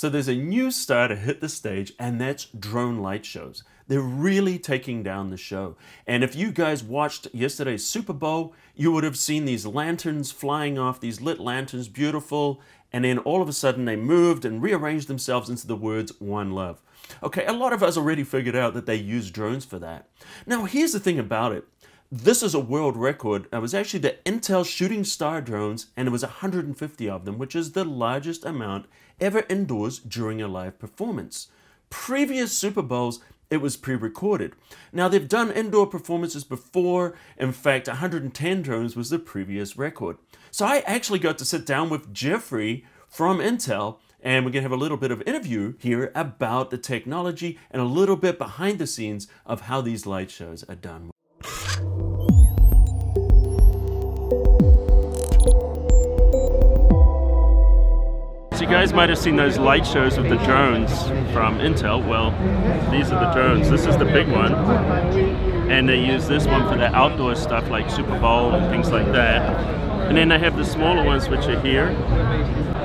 So there's a new star to hit the stage, and that's drone light shows. They're really taking down the show. And if you guys watched yesterday's Super Bowl, you would have seen these lanterns flying off, these lit lanterns, beautiful, and then all of a sudden they moved and rearranged themselves into the words "One Love." Okay, a lot of us already figured out that they use drones for that. Now here's the thing about it. This is a world record. It was actually the Intel Shooting Star drones, and it was 150 of them, which is the largest amount ever indoors during a live performance. Previous Super Bowls, it was pre-recorded. Now they've done indoor performances before. In fact, 110 drones was the previous record. So I actually got to sit down with Jeffrey from Intel, and we're going to have a little bit of interview here about the technology and a little bit behind the scenes of how these light shows are done. So you guys might have seen those light shows with the drones from Intel. Well, these are the drones. This is the big one, and they use this one for the outdoor stuff like Super Bowl and things like that. And then they have the smaller ones which are here.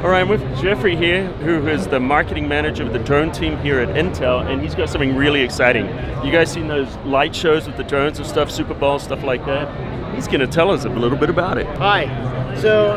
All right, I'm with Jeffrey here, who is the marketing manager of the drone team here at Intel, and he's got something really exciting. You guys seen those light shows with the drones and stuff, Super Bowl, stuff like that? He's going to tell us a little bit about it. Hi. So,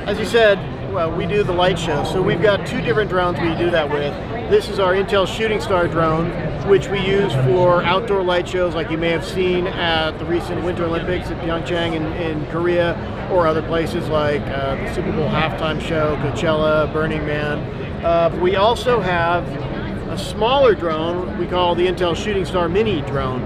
as you said, well, we do the light show. So we've got two different drones we do that with. This is our Intel Shooting Star drone, which we use for outdoor light shows like you may have seen at the recent Winter Olympics at Pyeongchang in Korea, or other places like the Super Bowl halftime show, Coachella, Burning Man. We also have a smaller drone we call the Intel Shooting Star Mini drone.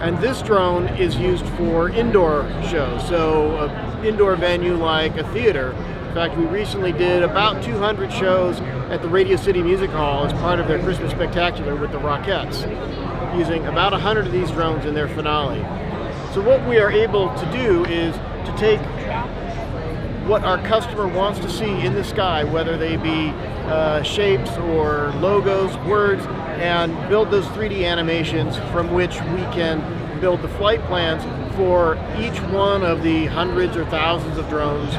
And this drone is used for indoor shows, so an indoor venue like a theater. In fact, we recently did about 200 shows at the Radio City Music Hall as part of their Christmas Spectacular with the Rockettes, using about 100 of these drones in their finale. So what we are able to do is to take what our customer wants to see in the sky, whether they be shapes or logos, words, and build those 3D animations from which we can build the flight plans for each one of the hundreds or thousands of drones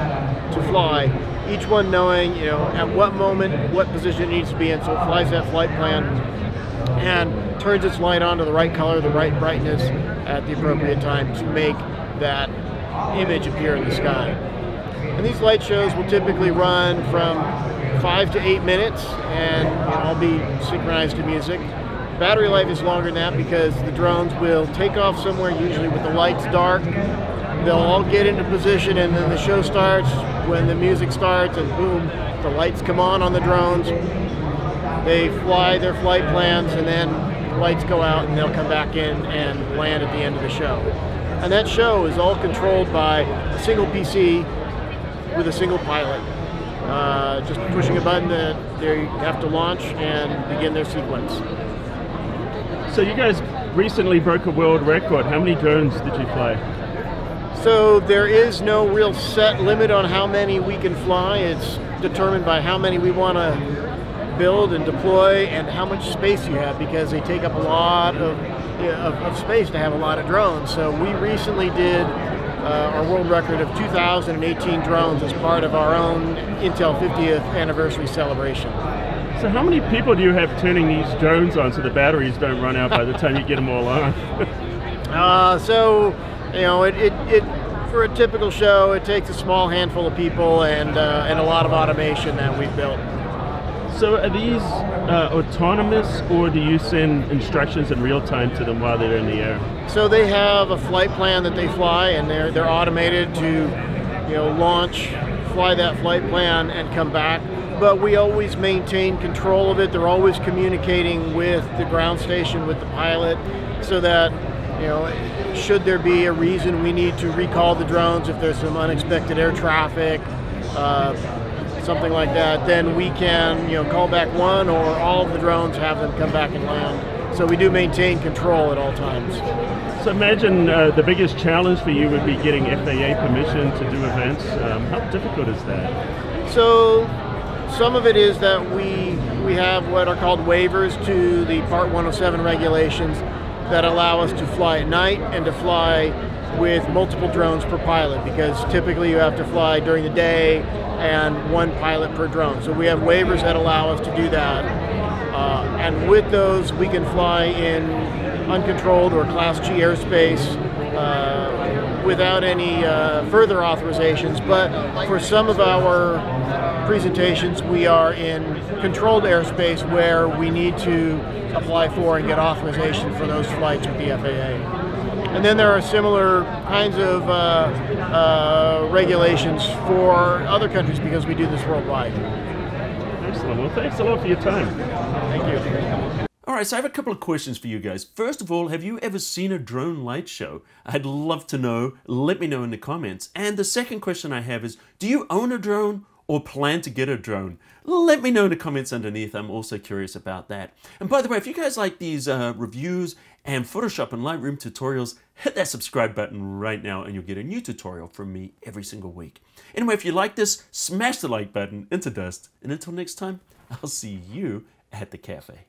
to fly, each one knowing, you know, at what moment, what position it needs to be in, so it flies that flight plan and turns its light on to the right color, the right brightness at the appropriate time to make that image appear in the sky. And these light shows will typically run from 5 to 8 minutes and all be synchronized to music. Battery life is longer than that because the drones will take off somewhere, usually with the lights dark. They'll all get into position, and then the show starts. When the music starts, and boom, the lights come on the drones. They fly their flight plans, and then the lights go out, and they'll come back in and land at the end of the show. And that show is all controlled by a single PC with a single pilot. Just pushing a button that they have to launch and begin their sequence. So you guys recently broke a world record. How many drones did you fly? So there is no real set limit on how many we can fly. It's determined by how many we want to build and deploy and how much space you have, because they take up a lot of space to have a lot of drones. So we recently did our world record of 2,018 drones as part of our own Intel 50th anniversary celebration. So how many people do you have turning these drones on so the batteries don't run out by the time you get them all on? So, you know, for a typical show, it takes a small handful of people and a lot of automation that we've built. So are these autonomous, or do you send instructions in real time to them while they're in the air? So they have a flight plan that they fly, and they're automated to, you know, launch, fly that flight plan, and come back. But we always maintain control of it. They're always communicating with the ground station, with the pilot, so that, you know, should there be a reason we need to recall the drones, if there's some unexpected air traffic, something like that, then we can, you know, call back one or all of the drones, have them come back and land. So we do maintain control at all times. So imagine the biggest challenge for you would be getting FAA permission to do events. How difficult is that? So some of it is that we have what are called waivers to the Part 107 regulations that allow us to fly at night and to fly with multiple drones per pilot, because typically you have to fly during the day and one pilot per drone. So we have waivers that allow us to do that. And with those, we can fly in uncontrolled or Class G airspace without any further authorizations. But for some of our presentations, we are in controlled airspace where we need to apply for and get authorization for those flights with the FAA. And then there are similar kinds of regulations for other countries because we do this worldwide. Excellent. Well, thanks a lot for your time. Thank you. All right, so I have a couple of questions for you guys. First of all, have you ever seen a drone light show? I'd love to know. Let me know in the comments. And the second question I have is, do you own a drone or plan to get a drone? Let me know in the comments underneath. I'm also curious about that. And by the way, if you guys like these reviews and Photoshop and Lightroom tutorials, hit that subscribe button right now and you'll get a new tutorial from me every single week. Anyway, if you like this, smash the like button into dust. And until next time, I'll see you at the cafe.